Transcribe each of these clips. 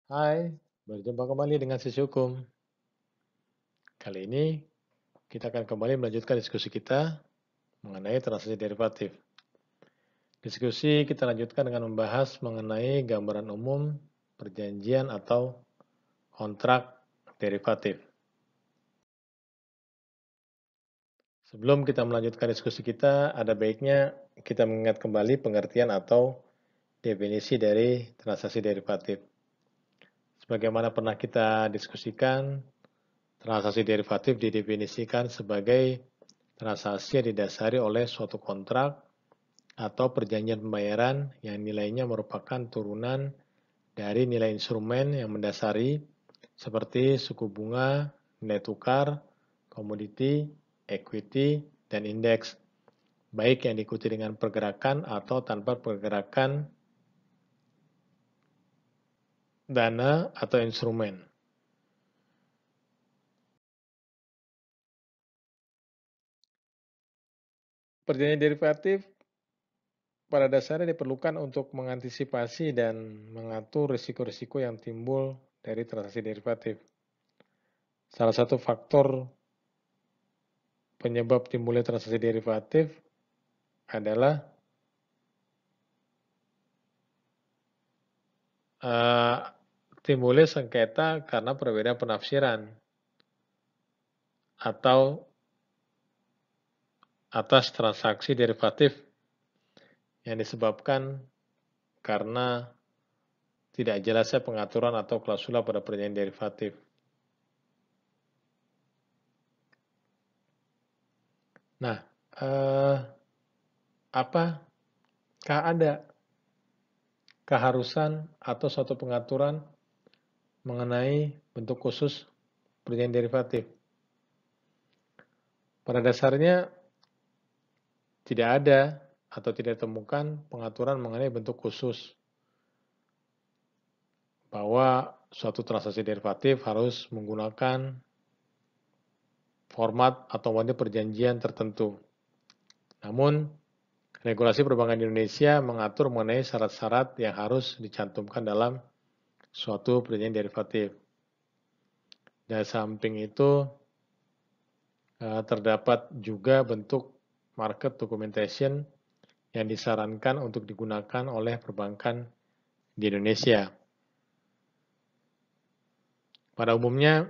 Hai, berjumpa kembali dengan Sisi Hukum. Kali ini kita akan kembali melanjutkan diskusi kita mengenai transaksi derivatif. Diskusi kita lanjutkan dengan membahas mengenai gambaran umum perjanjian atau kontrak derivatif. Sebelum kita melanjutkan diskusi kita, ada baiknya kita mengingat kembali pengertian atau definisi dari transaksi derivatif. Sebagaimana pernah kita diskusikan, transaksi derivatif didefinisikan sebagai transaksi yang didasari oleh suatu kontrak atau perjanjian pembayaran yang nilainya merupakan turunan dari nilai instrumen yang mendasari seperti suku bunga, nilai tukar, komoditi, equity, dan indeks, baik yang diikuti dengan pergerakan atau tanpa pergerakan dana atau instrumen. Perjanjian derivatif pada dasarnya diperlukan untuk mengantisipasi dan mengatur risiko-risiko yang timbul dari transaksi derivatif. Salah satu faktor penyebab timbulnya transaksi derivatif adalah timbulnya sengketa karena perbedaan penafsiran atau atas transaksi derivatif yang disebabkan karena tidak jelasnya pengaturan atau klausula pada perjanjian derivatif. Nah, apakah ada keharusan atau suatu pengaturan mengenai bentuk khusus perjanjian derivatif? Pada dasarnya tidak ada atau tidak ditemukan pengaturan mengenai bentuk khusus bahwa suatu transaksi derivatif harus menggunakan format atau model perjanjian tertentu. Namun, regulasi perbankan di Indonesia mengatur mengenai syarat-syarat yang harus dicantumkan dalam suatu perjanjian derivatif. Dan samping itu, terdapat juga bentuk market documentation yang disarankan untuk digunakan oleh perbankan di Indonesia. Pada umumnya,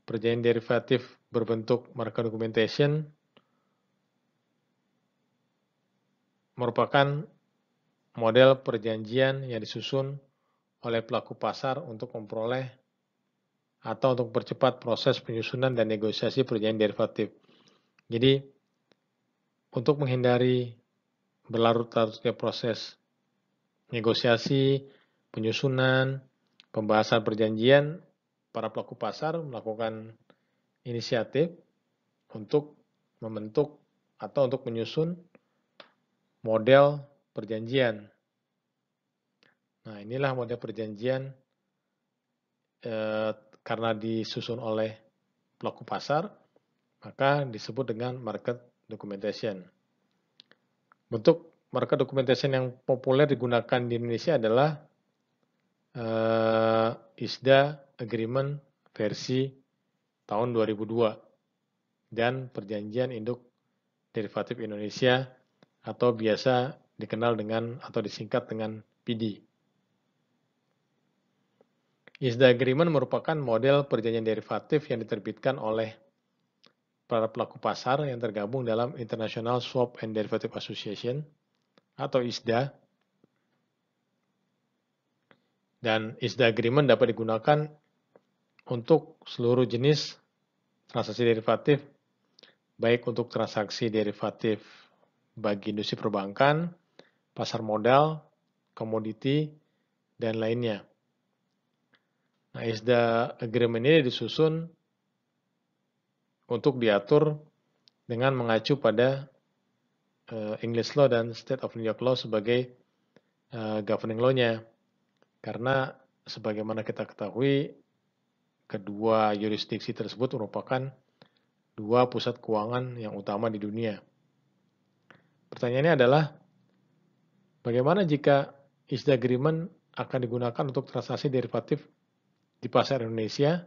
perjanjian derivatif berbentuk market documentation merupakan model perjanjian yang disusun oleh pelaku pasar untuk memperoleh atau untuk mempercepat proses penyusunan dan negosiasi perjanjian derivatif. Jadi, untuk menghindari berlarut-larutnya proses negosiasi, penyusunan, pembahasan perjanjian, para pelaku pasar melakukan inisiatif untuk membentuk atau untuk menyusun model perjanjian. Nah, inilah model perjanjian karena disusun oleh pelaku pasar, maka disebut dengan market documentation. Bentuk market documentation yang populer digunakan di Indonesia adalah ISDA Agreement versi tahun 2002 dan Perjanjian Induk Derivatif Indonesia atau biasa dikenal dengan atau disingkat dengan PD. ISDA Agreement merupakan model perjanjian derivatif yang diterbitkan oleh para pelaku pasar yang tergabung dalam International Swap and Derivative Association atau ISDA. Dan ISDA Agreement dapat digunakan untuk seluruh jenis transaksi derivatif, baik untuk transaksi derivatif bagi industri perbankan, pasar modal, komoditi, dan lainnya. Nah, ISDA Agreement ini disusun untuk diatur dengan mengacu pada English Law dan State of New York Law sebagai governing law-nya. Karena sebagaimana kita ketahui, kedua yurisdiksi tersebut merupakan dua pusat keuangan yang utama di dunia. Pertanyaannya adalah, bagaimana jika ISDA Agreement akan digunakan untuk transaksi derivatif di pasar Indonesia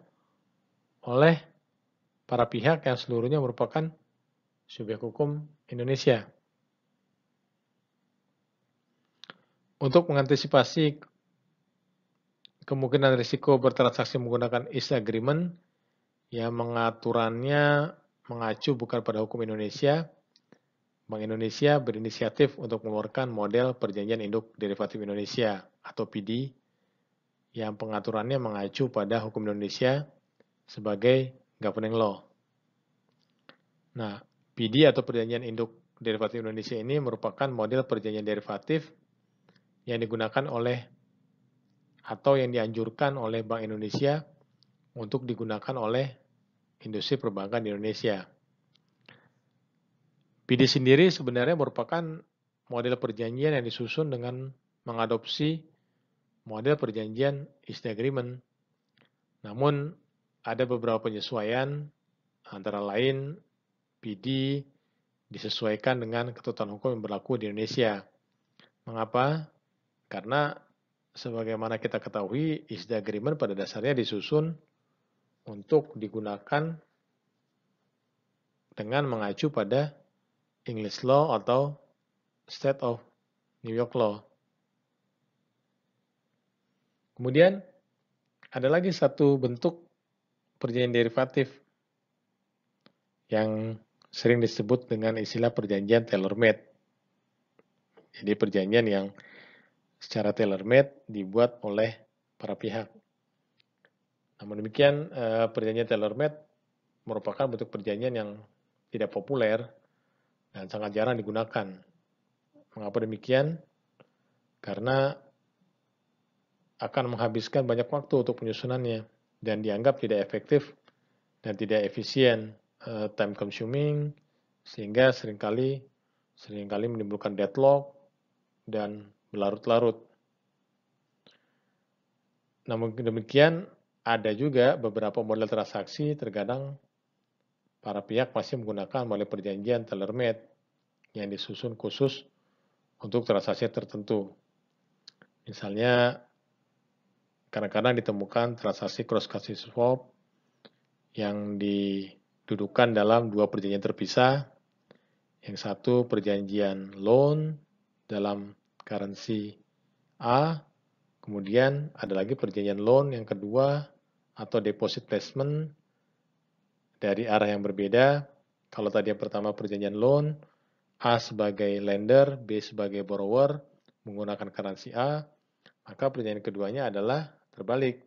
oleh para pihak yang seluruhnya merupakan subjek hukum Indonesia. Untuk mengantisipasi kemungkinan risiko bertransaksi menggunakan ease agreement yang mengaturannya mengacu bukan pada hukum Indonesia, Bank Indonesia berinisiatif untuk mengeluarkan model perjanjian induk derivatif Indonesia atau PD yang pengaturannya mengacu pada hukum Indonesia sebagai governing law. Nah, PD atau perjanjian induk derivatif Indonesia ini merupakan model perjanjian derivatif yang digunakan oleh atau yang dianjurkan oleh Bank Indonesia untuk digunakan oleh industri perbankan di Indonesia. PD sendiri sebenarnya merupakan model perjanjian yang disusun dengan mengadopsi model perjanjian East Agreement. Namun, ada beberapa penyesuaian, antara lain PD disesuaikan dengan ketentuan hukum yang berlaku di Indonesia. Mengapa? Karena sebagaimana kita ketahui, East Agreement pada dasarnya disusun untuk digunakan dengan mengacu pada English Law atau State of New York Law. Kemudian ada lagi satu bentuk perjanjian derivatif yang sering disebut dengan istilah perjanjian tailor-made. Jadi perjanjian yang secara tailor-made dibuat oleh para pihak. Namun demikian, perjanjian tailor-made merupakan bentuk perjanjian yang tidak populer dan sangat jarang digunakan. Mengapa demikian? Karena akan menghabiskan banyak waktu untuk penyusunannya dan dianggap tidak efektif dan tidak efisien, time consuming, sehingga seringkali menimbulkan deadlock dan berlarut-larut. Namun demikian, ada juga beberapa model transaksi terkadang para pihak masih menggunakan model perjanjian tailor-made yang disusun khusus untuk transaksi tertentu. Misalnya, kadang-kadang ditemukan transaksi cross-currency swap yang didudukan dalam dua perjanjian terpisah. Yang satu perjanjian loan dalam currency A, kemudian ada lagi perjanjian loan yang kedua atau deposit placement dari arah yang berbeda. Kalau tadi yang pertama perjanjian loan, A sebagai lender, B sebagai borrower menggunakan currency A, maka perjanjian keduanya adalah terbalik.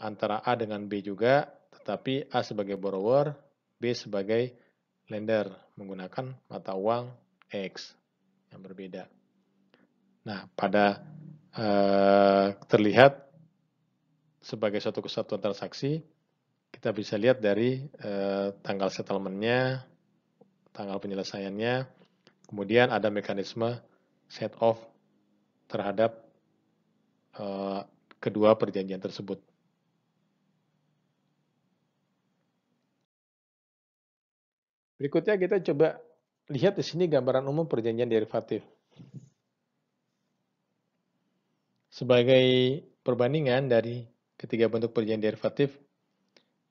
Antara A dengan B juga, tetapi A sebagai borrower, B sebagai lender menggunakan mata uang X yang berbeda. Nah, pada terlihat sebagai suatu kesatuan transaksi, kita bisa lihat dari tanggal settlement-nya, tanggal penyelesaiannya, kemudian ada mekanisme set off terhadap kedua perjanjian tersebut. Berikutnya kita coba lihat di sini gambaran umum perjanjian derivatif. Sebagai perbandingan dari ketiga bentuk perjanjian derivatif,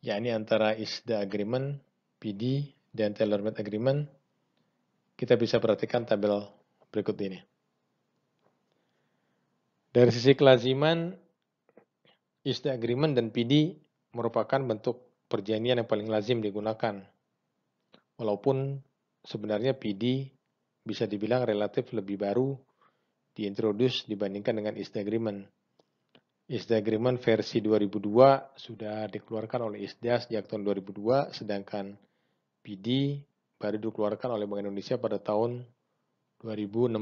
yakni antara ISDA Agreement, PD, dan Tailor-Made Agreement, kita bisa perhatikan tabel berikut ini. Dari sisi kelaziman, ISDA Agreement dan PD merupakan bentuk perjanjian yang paling lazim digunakan. Walaupun sebenarnya PD bisa dibilang relatif lebih baru diintroduce dibandingkan dengan ISDA Agreement. ISDA Agreement versi 2002 sudah dikeluarkan oleh ISDA sejak tahun 2002, sedangkan PD baru dikeluarkan oleh Bank Indonesia pada tahun 2016,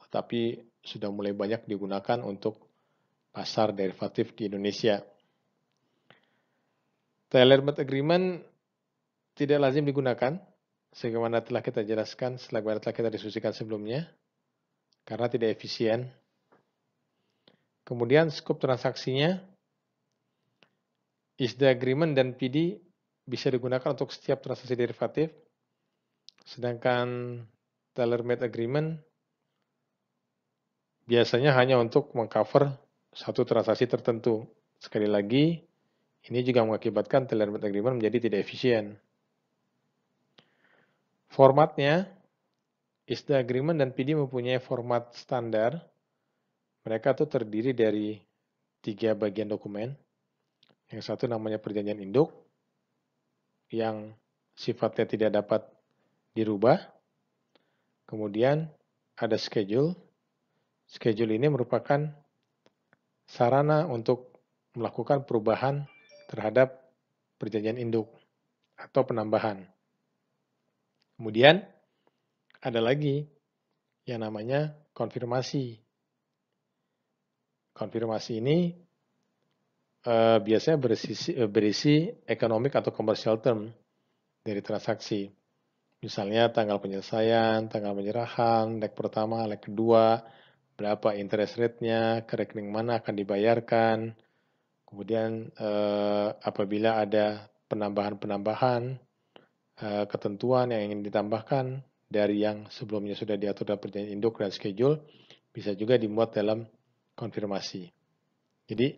tetapi sudah mulai banyak digunakan untuk pasar derivatif di Indonesia. Tailor-Made Agreement tidak lazim digunakan, sebagaimana telah kita jelaskan, sebagaimana telah kita diskusikan sebelumnya, karena tidak efisien. Kemudian skop transaksinya, ISDA Agreement dan PD bisa digunakan untuk setiap transaksi derivatif, sedangkan Tailor-Made Agreement biasanya hanya untuk mengcover satu transaksi tertentu. Sekali lagi, ini juga mengakibatkan tailor-made agreement menjadi tidak efisien. Formatnya, ISDA agreement dan PD mempunyai format standar. Mereka tuh terdiri dari 3 bagian dokumen. Yang satu namanya perjanjian induk, yang sifatnya tidak dapat dirubah. Kemudian ada schedule. Schedule ini merupakan sarana untuk melakukan perubahan terhadap perjanjian induk atau penambahan. Kemudian ada lagi yang namanya konfirmasi. Konfirmasi ini biasanya berisi economic atau commercial term dari transaksi. Misalnya tanggal penyelesaian, tanggal penyerahan, leg pertama, leg kedua, berapa interest rate-nya, ke rekening mana akan dibayarkan. Kemudian apabila ada penambahan-penambahan, ketentuan yang ingin ditambahkan dari yang sebelumnya sudah diatur dalam perjanjian induk dan schedule, bisa juga dimuat dalam konfirmasi. Jadi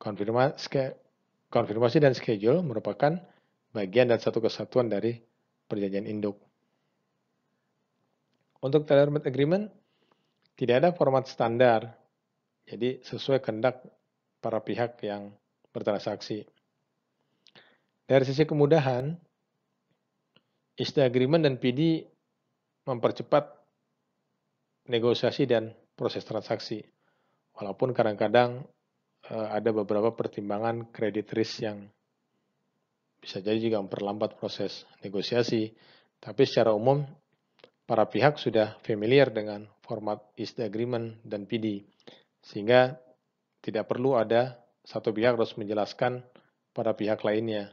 konfirmasi dan schedule merupakan bagian dan satu kesatuan dari perjanjian induk. Untuk tailor-made agreement, tidak ada format standar, jadi sesuai kehendak para pihak yang bertransaksi. Dari sisi kemudahan, ISDA agreement dan PD mempercepat negosiasi dan proses transaksi. Walaupun kadang-kadang ada beberapa pertimbangan credit risk yang bisa jadi juga memperlambat proses negosiasi. Tapi secara umum, para pihak sudah familiar dengan format ISDA agreement dan PD. Sehingga tidak perlu ada satu pihak harus menjelaskan pada pihak lainnya.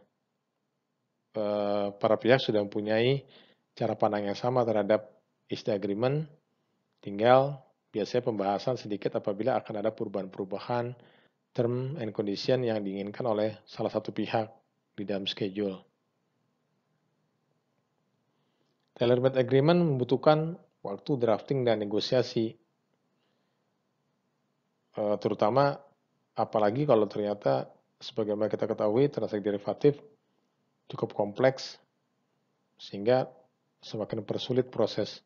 Para pihak sudah mempunyai cara pandang yang sama terhadap ISDA agreement, tinggal biasanya pembahasan sedikit apabila akan ada perubahan-perubahan term and condition yang diinginkan oleh salah satu pihak di dalam schedule. Tailor-made agreement membutuhkan waktu drafting dan negosiasi, terutama apalagi kalau ternyata sebagaimana kita ketahui transaksi derivatif cukup kompleks sehingga semakin mempersulit proses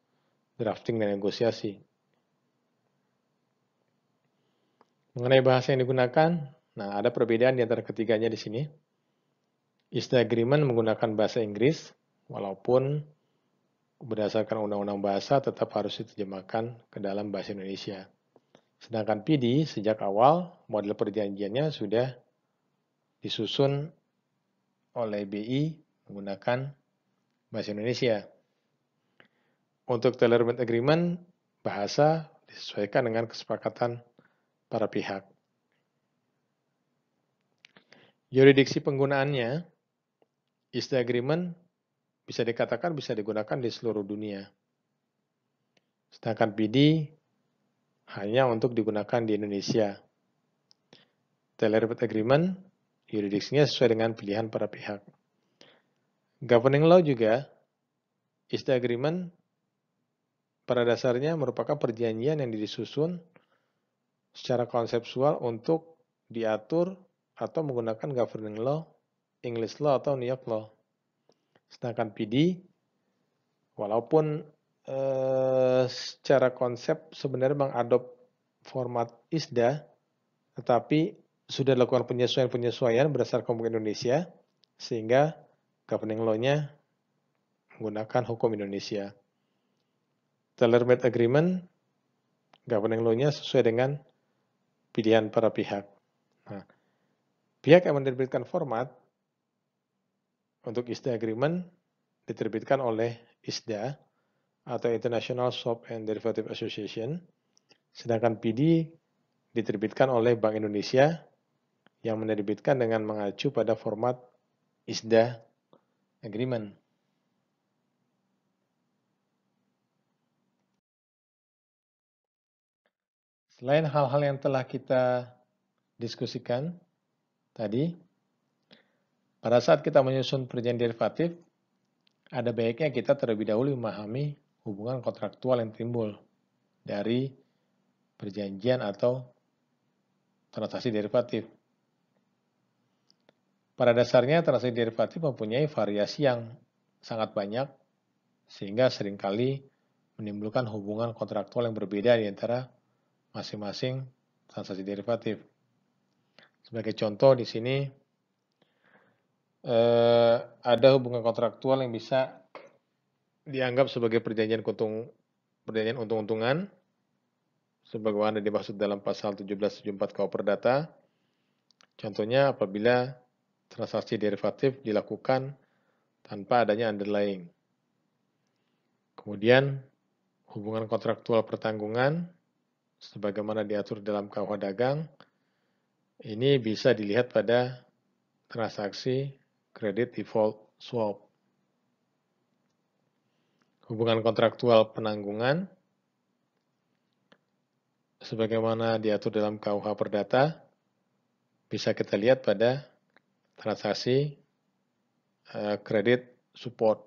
drafting dan negosiasi. Mengenai bahasa yang digunakan, nah ada perbedaan di antara ketiganya di sini. ISDA agreement menggunakan bahasa Inggris, walaupun berdasarkan undang-undang bahasa tetap harus diterjemahkan ke dalam bahasa Indonesia. Sedangkan PD sejak awal model perjanjiannya sudah disusun oleh BI menggunakan bahasa Indonesia. Untuk tailor-made agreement, bahasa disesuaikan dengan kesepakatan para pihak. Yurisdiksi penggunaannya, ISDA agreement bisa dikatakan bisa digunakan di seluruh dunia. Sedangkan PD hanya untuk digunakan di Indonesia. Tailor-made agreement, yurisdiksinya sesuai dengan pilihan para pihak. Governing law juga, ISDA agreement pada dasarnya merupakan perjanjian yang disusun secara konseptual untuk diatur atau menggunakan governing law, English law atau New York law. Sedangkan PD, walaupun secara konsep sebenarnya mengadop format ISDA, tetapi sudah dilakukan penyesuaian-penyesuaian berdasarkan hukum Indonesia, sehingga governing law-nya menggunakan hukum Indonesia. Tailor-made agreement, governing law-nya sesuai dengan pilihan para pihak. Nah, pihak yang menerbitkan format untuk ISDA agreement diterbitkan oleh ISDA atau International Swap and Derivative Association, sedangkan PD diterbitkan oleh Bank Indonesia yang menerbitkan dengan mengacu pada format ISDA agreement. Selain hal-hal yang telah kita diskusikan tadi, pada saat kita menyusun perjanjian derivatif, ada baiknya kita terlebih dahulu memahami hubungan kontraktual yang timbul dari perjanjian atau transaksi derivatif. Pada dasarnya transaksi derivatif mempunyai variasi yang sangat banyak, sehingga seringkali menimbulkan hubungan kontraktual yang berbeda di antara masing-masing transaksi derivatif. Sebagai contoh di sini ada hubungan kontraktual yang bisa dianggap sebagai perjanjian untung-untungan, sebagaimana dimaksud dalam pasal 1774 KUH Perdata. Contohnya apabila transaksi derivatif dilakukan tanpa adanya underlying. Kemudian hubungan kontraktual pertanggungan, sebagaimana diatur dalam KUH Dagang, ini bisa dilihat pada transaksi credit default swap. Hubungan kontraktual penanggungan, sebagaimana diatur dalam KUH Perdata, bisa kita lihat pada transaksi credit support.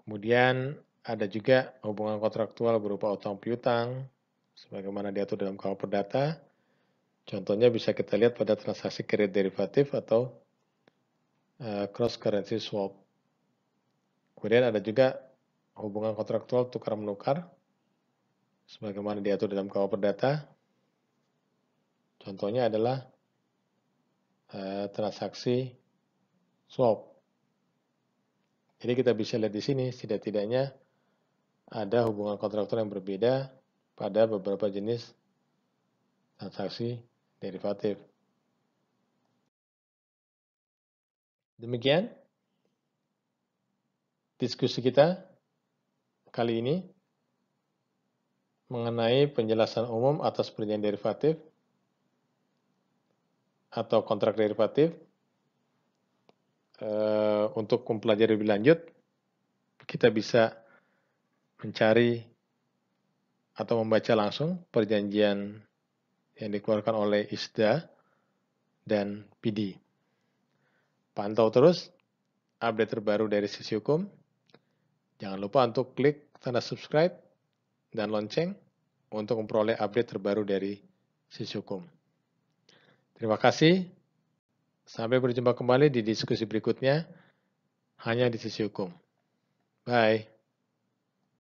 Kemudian ada juga hubungan kontraktual berupa utang piutang, sebagaimana diatur dalam KUH Perdata. Contohnya bisa kita lihat pada transaksi kredit derivatif atau cross currency swap. Kemudian ada juga hubungan kontraktual tukar menukar, sebagaimana diatur dalam KUH Perdata. Contohnya adalah transaksi swap. Jadi kita bisa lihat di sini setidak-tidaknya ada hubungan kontraktual yang berbeda pada beberapa jenis transaksi derivatif. Demikian diskusi kita kali ini mengenai penjelasan umum atas perjanjian derivatif atau kontrak derivatif. Untuk mempelajari lebih lanjut, kita bisa mencari atau membaca langsung perjanjian yang dikeluarkan oleh ISDA dan PD. Pantau terus update terbaru dari Sisi Hukum. Jangan lupa untuk klik tanda subscribe dan lonceng untuk memperoleh update terbaru dari Sisi Hukum. Terima kasih. Sampai berjumpa kembali di diskusi berikutnya hanya di Sisi Hukum. Bye.